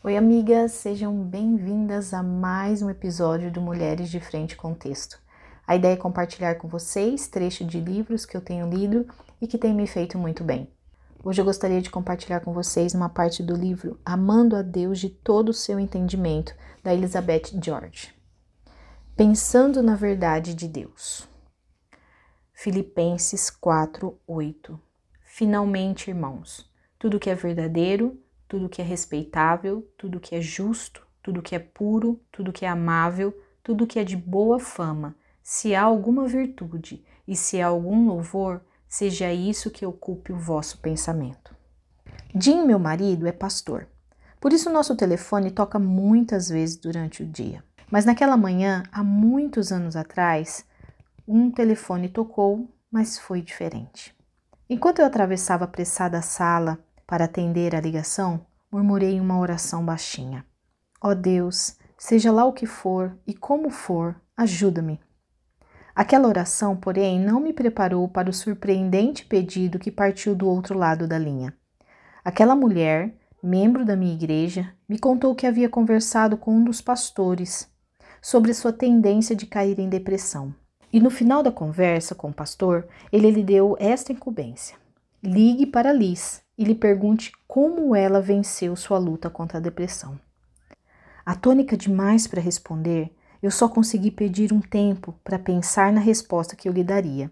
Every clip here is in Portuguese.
Oi, amigas, sejam bem-vindas a mais um episódio do Mulheres de Frente com Texto. A ideia é compartilhar com vocês trechos de livros que eu tenho lido e que têm me feito muito bem. Hoje eu gostaria de compartilhar com vocês uma parte do livro Amando a Deus de todo o seu entendimento, da Elizabeth George. Pensando na verdade de Deus. Filipenses 4:8. Finalmente, irmãos, tudo que é verdadeiro, tudo que é respeitável, tudo que é justo, tudo que é puro, tudo que é amável, tudo que é de boa fama, se há alguma virtude e se há algum louvor, seja isso que ocupe o vosso pensamento. Jim, meu marido, é pastor. Por isso nosso telefone toca muitas vezes durante o dia. Mas naquela manhã, há muitos anos atrás, um telefone tocou, mas foi diferente. Enquanto eu atravessava apressada a sala para atender a ligação, murmurei uma oração baixinha. Ó Deus, seja lá o que for e como for, ajuda-me. Aquela oração, porém, não me preparou para o surpreendente pedido que partiu do outro lado da linha. Aquela mulher, membro da minha igreja, me contou que havia conversado com um dos pastores sobre sua tendência de cair em depressão. E no final da conversa com o pastor, ele lhe deu esta incumbência. Ligue para Liz e lhe pergunte como ela venceu sua luta contra a depressão. Atônica demais para responder, eu só consegui pedir um tempo para pensar na resposta que eu lhe daria.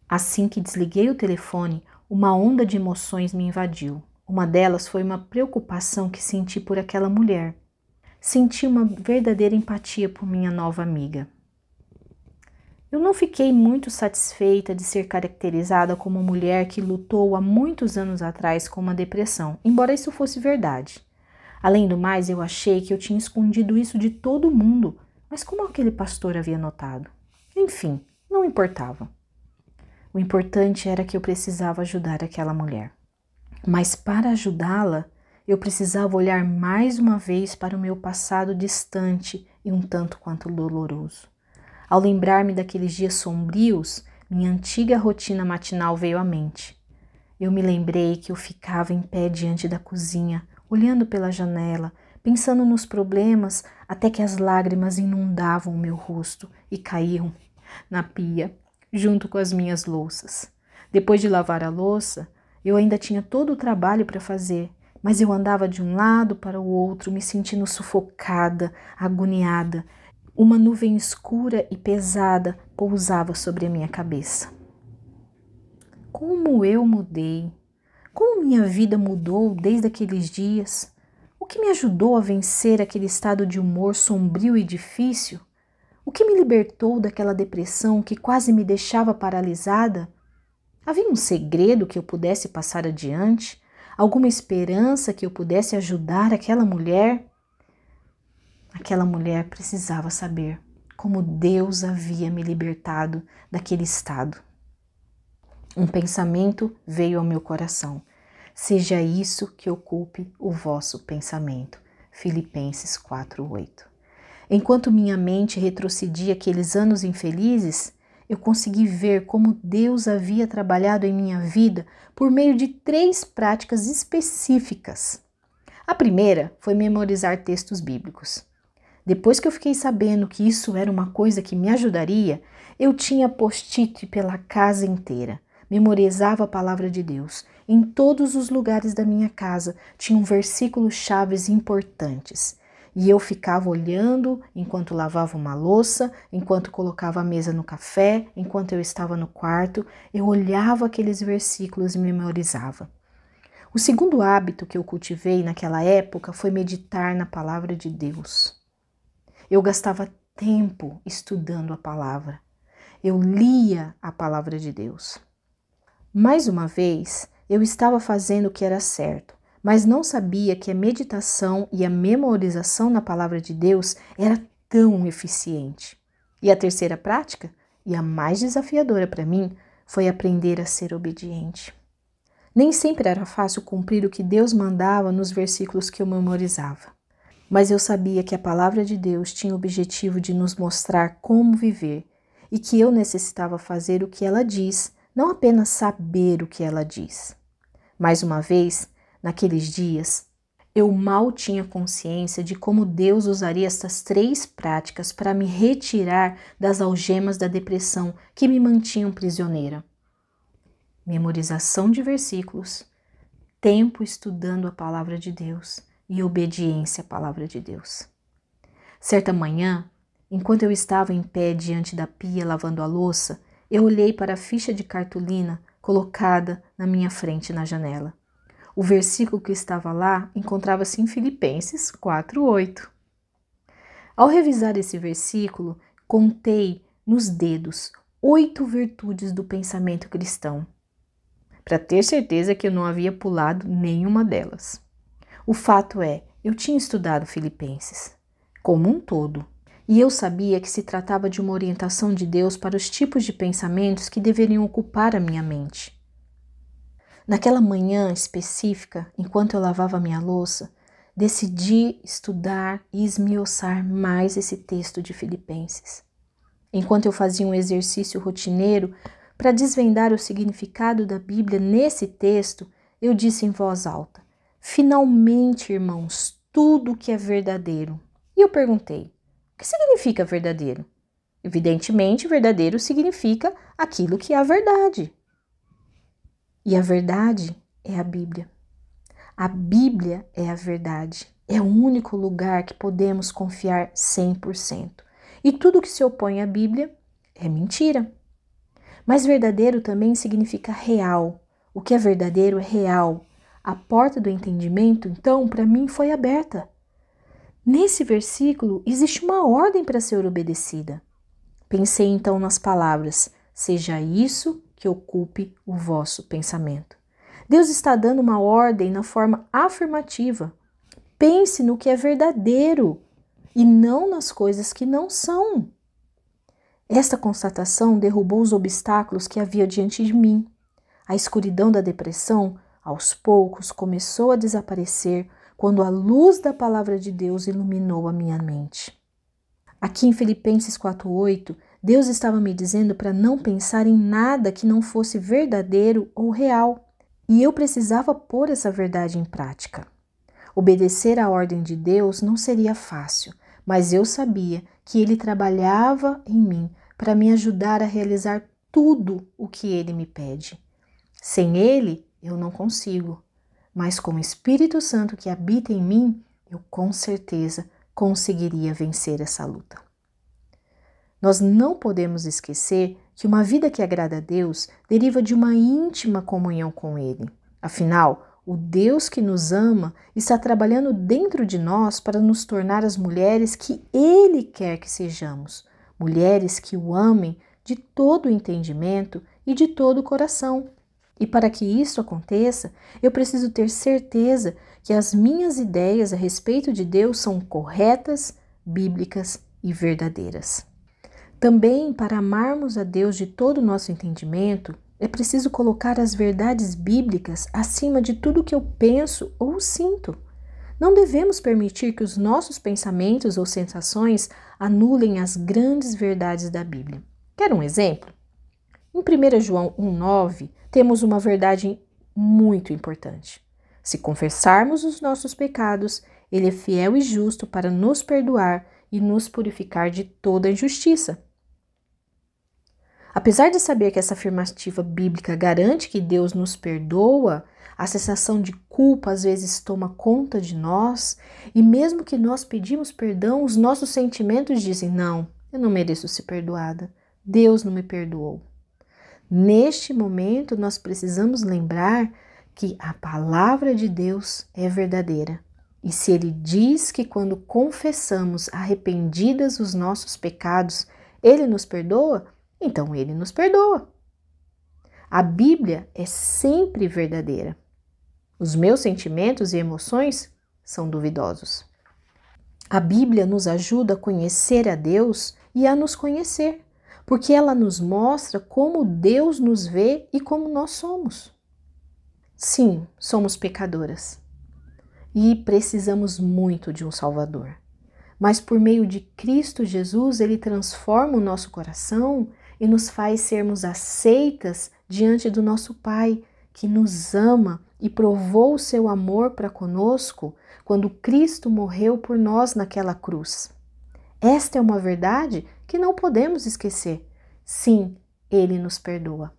Assim que desliguei o telefone, uma onda de emoções me invadiu. Uma delas foi uma preocupação que senti por aquela mulher. Senti uma verdadeira empatia por minha nova amiga. Eu não fiquei muito satisfeita de ser caracterizada como uma mulher que lutou há muitos anos atrás com uma depressão, embora isso fosse verdade. Além do mais, eu achei que eu tinha escondido isso de todo mundo, mas como aquele pastor havia notado? Enfim, não importava. O importante era que eu precisava ajudar aquela mulher. Mas para ajudá-la, eu precisava olhar mais uma vez para o meu passado distante e um tanto quanto doloroso. Ao lembrar-me daqueles dias sombrios, minha antiga rotina matinal veio à mente. Eu me lembrei que eu ficava em pé diante da cozinha, olhando pela janela, pensando nos problemas, até que as lágrimas inundavam o meu rosto e caíam na pia, junto com as minhas louças. Depois de lavar a louça, eu ainda tinha todo o trabalho para fazer, mas eu andava de um lado para o outro, me sentindo sufocada, agoniada. Uma nuvem escura e pesada pousava sobre a minha cabeça. Como eu mudei! Como minha vida mudou desde aqueles dias? O que me ajudou a vencer aquele estado de humor sombrio e difícil? O que me libertou daquela depressão que quase me deixava paralisada? Havia um segredo que eu pudesse passar adiante? Alguma esperança que eu pudesse ajudar aquela mulher? Aquela mulher precisava saber como Deus havia me libertado daquele estado. Um pensamento veio ao meu coração. Seja isso que ocupe o vosso pensamento. Filipenses 4:8. Enquanto minha mente retrocedia aqueles anos infelizes, eu consegui ver como Deus havia trabalhado em minha vida por meio de 3 práticas específicas. A primeira foi memorizar textos bíblicos. Depois que eu fiquei sabendo que isso era uma coisa que me ajudaria, eu tinha post-it pela casa inteira. Memorizava a palavra de Deus. Em todos os lugares da minha casa tinham versículos chaves importantes. E eu ficava olhando enquanto lavava uma louça, enquanto colocava a mesa no café, enquanto eu estava no quarto, eu olhava aqueles versículos e memorizava. O segundo hábito que eu cultivei naquela época foi meditar na palavra de Deus. Eu gastava tempo estudando a palavra. Eu lia a palavra de Deus. Mais uma vez, eu estava fazendo o que era certo, mas não sabia que a meditação e a memorização na palavra de Deus era tão eficiente. E a terceira prática, e a mais desafiadora para mim, foi aprender a ser obediente. Nem sempre era fácil cumprir o que Deus mandava nos versículos que eu memorizava. Mas eu sabia que a palavra de Deus tinha o objetivo de nos mostrar como viver e que eu necessitava fazer o que ela diz, não apenas saber o que ela diz. Mais uma vez, naqueles dias, Eu mal tinha consciência de como Deus usaria estas 3 práticas para me retirar das algemas da depressão que me mantinham prisioneira. Memorização de versículos, tempo estudando a palavra de Deus e obediência à palavra de Deus. Certa manhã, enquanto eu estava em pé diante da pia lavando a louça, eu olhei para a ficha de cartolina colocada na minha frente na janela. O versículo que estava lá encontrava-se em Filipenses 4:8. Ao revisar esse versículo, contei nos dedos 8 virtudes do pensamento cristão, para ter certeza que eu não havia pulado nenhuma delas. O fato é, eu tinha estudado Filipenses como um todo, e eu sabia que se tratava de uma orientação de Deus para os tipos de pensamentos que deveriam ocupar a minha mente. Naquela manhã específica, enquanto eu lavava minha louça, decidi estudar e esmiuçar mais esse texto de Filipenses. Enquanto eu fazia um exercício rotineiro para desvendar o significado da Bíblia nesse texto, eu disse em voz alta: finalmente, irmãos, tudo que é verdadeiro. E eu perguntei: o que significa verdadeiro? Evidentemente, verdadeiro significa aquilo que é a verdade. E a verdade é a Bíblia. A Bíblia é a verdade. É o único lugar que podemos confiar 100%. E tudo que se opõe à Bíblia é mentira. Mas verdadeiro também significa real. O que é verdadeiro é real. A porta do entendimento, então, para mim foi aberta. Nesse versículo existe uma ordem para ser obedecida. Pensei então nas palavras: seja isso que ocupe o vosso pensamento. Deus está dando uma ordem na forma afirmativa. Pense no que é verdadeiro e não nas coisas que não são. Esta constatação derrubou os obstáculos que havia diante de mim. A escuridão da depressão, aos poucos, começou a desaparecer quando a luz da palavra de Deus iluminou a minha mente. Aqui em Filipenses 4:8, Deus estava me dizendo para não pensar em nada que não fosse verdadeiro ou real, e eu precisava pôr essa verdade em prática. Obedecer à ordem de Deus não seria fácil, mas eu sabia que Ele trabalhava em mim para me ajudar a realizar tudo o que Ele me pede. Sem Ele, eu não consigo, mas com o Espírito Santo que habita em mim, eu com certeza conseguiria vencer essa luta. Nós não podemos esquecer que uma vida que agrada a Deus deriva de uma íntima comunhão com Ele. Afinal, o Deus que nos ama está trabalhando dentro de nós para nos tornar as mulheres que Ele quer que sejamos. Mulheres que o amem de todo o entendimento e de todo o coração. E para que isso aconteça, eu preciso ter certeza que as minhas ideias a respeito de Deus são corretas, bíblicas e verdadeiras. Também, para amarmos a Deus de todo o nosso entendimento, é preciso colocar as verdades bíblicas acima de tudo que eu penso ou sinto. Não devemos permitir que os nossos pensamentos ou sensações anulem as grandes verdades da Bíblia. Quer um exemplo? Em 1 João 1,9, temos uma verdade muito importante. Se confessarmos os nossos pecados, Ele é fiel e justo para nos perdoar e nos purificar de toda injustiça. Apesar de saber que essa afirmativa bíblica garante que Deus nos perdoa, a sensação de culpa às vezes toma conta de nós, e mesmo que nós pedimos perdão, os nossos sentimentos dizem: não, eu não mereço ser perdoada, Deus não me perdoou. Neste momento, nós precisamos lembrar que a palavra de Deus é verdadeira. E se Ele diz que quando confessamos arrependidas os nossos pecados, Ele nos perdoa, então Ele nos perdoa. A Bíblia é sempre verdadeira. Os meus sentimentos e emoções são duvidosos. A Bíblia nos ajuda a conhecer a Deus e a nos conhecer, porque ela nos mostra como Deus nos vê e como nós somos. Sim, somos pecadoras e precisamos muito de um Salvador. Mas por meio de Cristo Jesus, Ele transforma o nosso coração e nos faz sermos aceitas diante do nosso Pai, que nos ama e provou o seu amor para conosco quando Cristo morreu por nós naquela cruz. Esta é uma verdade que não podemos esquecer. Sim, Ele nos perdoa.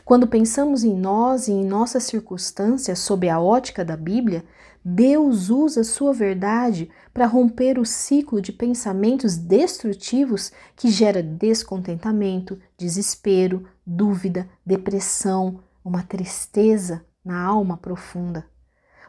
Quando pensamos em nós e em nossas circunstâncias sob a ótica da Bíblia, Deus usa sua verdade para romper o ciclo de pensamentos destrutivos que gera descontentamento, desespero, dúvida, depressão, uma tristeza na alma profunda.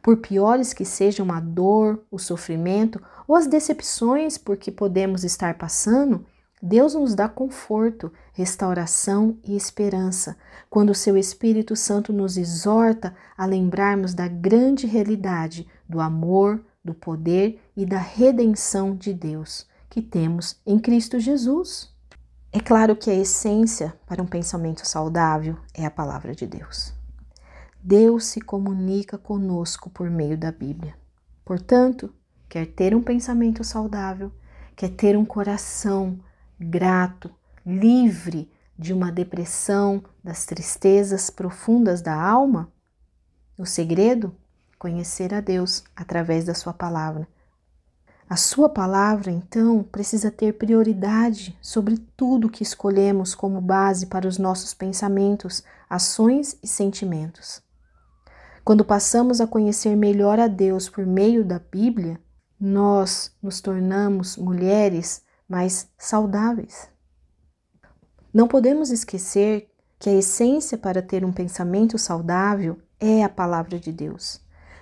Por piores que sejam a dor, o sofrimento ou as decepções por que podemos estar passando, Deus nos dá conforto, restauração e esperança, quando o seu Espírito Santo nos exorta a lembrarmos da grande realidade do amor, do poder e da redenção de Deus que temos em Cristo Jesus. É claro que a essência para um pensamento saudável é a palavra de Deus. Deus se comunica conosco por meio da Bíblia. Portanto, quer ter um pensamento saudável, quer ter um coração grato, livre de uma depressão, das tristezas profundas da alma? O segredo? Conhecer a Deus através da sua palavra. A sua palavra, então, precisa ter prioridade sobre tudo que escolhemos como base para os nossos pensamentos, ações e sentimentos. Quando passamos a conhecer melhor a Deus por meio da Bíblia, nós nos tornamos mulheres mais saudáveis. Não podemos esquecer que a essência para ter um pensamento saudável é a palavra de Deus.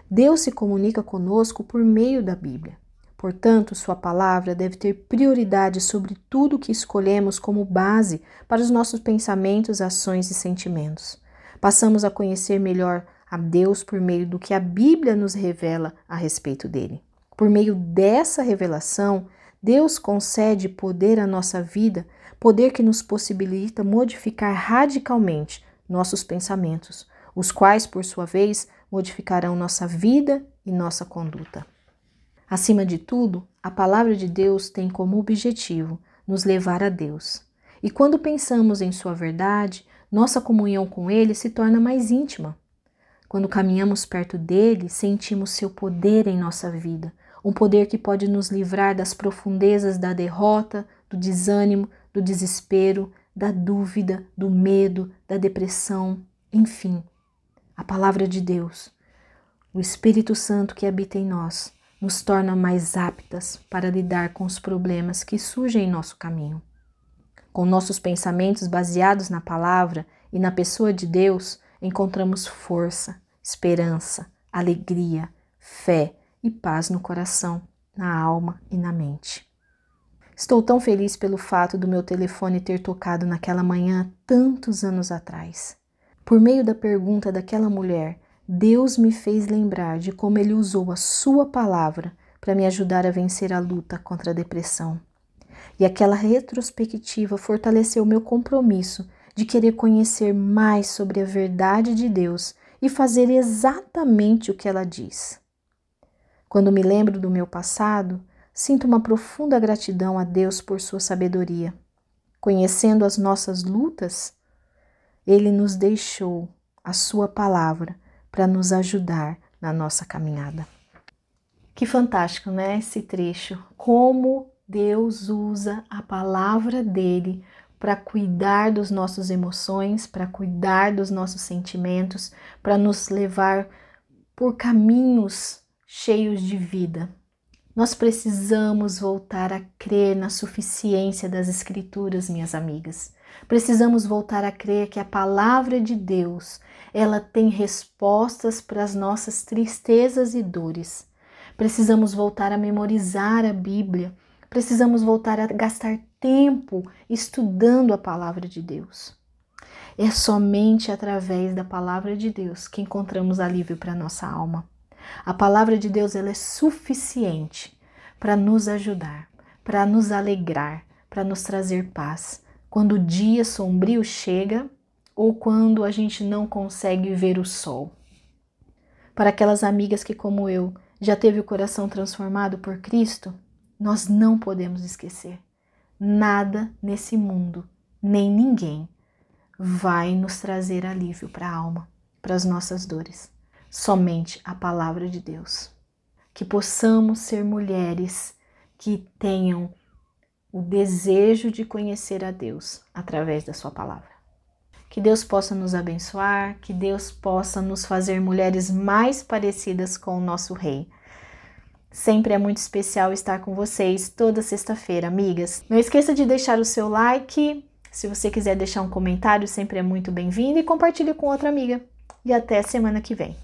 Deus se comunica conosco por meio da Bíblia. Portanto, sua palavra deve ter prioridade sobre tudo que escolhemos como base para os nossos pensamentos, ações e sentimentos. Passamos a conhecer melhor a Deus por meio do que a Bíblia nos revela a respeito dele. Por meio dessa revelação, Deus concede poder à nossa vida, poder que nos possibilita modificar radicalmente nossos pensamentos, os quais, por sua vez, modificarão nossa vida e nossa conduta. Acima de tudo, a palavra de Deus tem como objetivo nos levar a Deus. E quando pensamos em sua verdade, nossa comunhão com Ele se torna mais íntima. Quando caminhamos perto dele, sentimos seu poder em nossa vida, um poder que pode nos livrar das profundezas da derrota, do desânimo, do desespero, da dúvida, do medo, da depressão, enfim. A palavra de Deus, o Espírito Santo que habita em nós, nos torna mais aptas para lidar com os problemas que surgem em nosso caminho. Com nossos pensamentos baseados na palavra e na pessoa de Deus, encontramos força, esperança, alegria, fé e paz no coração, na alma e na mente. Estou tão feliz pelo fato do meu telefone ter tocado naquela manhã tantos anos atrás. Por meio da pergunta daquela mulher, Deus me fez lembrar de como Ele usou a sua palavra para me ajudar a vencer a luta contra a depressão. E aquela retrospectiva fortaleceu meu compromisso de querer conhecer mais sobre a verdade de Deus e fazer exatamente o que ela diz. Quando me lembro do meu passado, sinto uma profunda gratidão a Deus por sua sabedoria. Conhecendo as nossas lutas, Ele nos deixou a sua palavra para nos ajudar na nossa caminhada. Que fantástico, né, esse trecho? Como Deus usa a palavra dele para cuidar das nossas emoções, para cuidar dos nossos sentimentos, para nos levar por caminhos cheios de vida. Nós precisamos voltar a crer na suficiência das Escrituras, minhas amigas. Precisamos voltar a crer que a palavra de Deus, ela tem respostas para as nossas tristezas e dores. Precisamos voltar a memorizar a Bíblia. Precisamos voltar a gastar tempo estudando a palavra de Deus. É somente através da palavra de Deus que encontramos alívio para a nossa alma. A palavra de Deus, ela é suficiente para nos ajudar, para nos alegrar, para nos trazer paz. Quando o dia sombrio chega ou quando a gente não consegue ver o sol. Para aquelas amigas que, como eu, já teve o coração transformado por Cristo, nós não podemos esquecer. Nada nesse mundo, nem ninguém, vai nos trazer alívio para a alma, para as nossas dores. Somente a palavra de Deus. Que possamos ser mulheres que tenham o desejo de conhecer a Deus através da sua palavra. Que Deus possa nos abençoar, que Deus possa nos fazer mulheres mais parecidas com o nosso Rei. Sempre é muito especial estar com vocês toda sexta-feira, amigas. Não esqueça de deixar o seu like. Se você quiser deixar um comentário, sempre é muito bem-vindo. E compartilhe com outra amiga. E até semana que vem.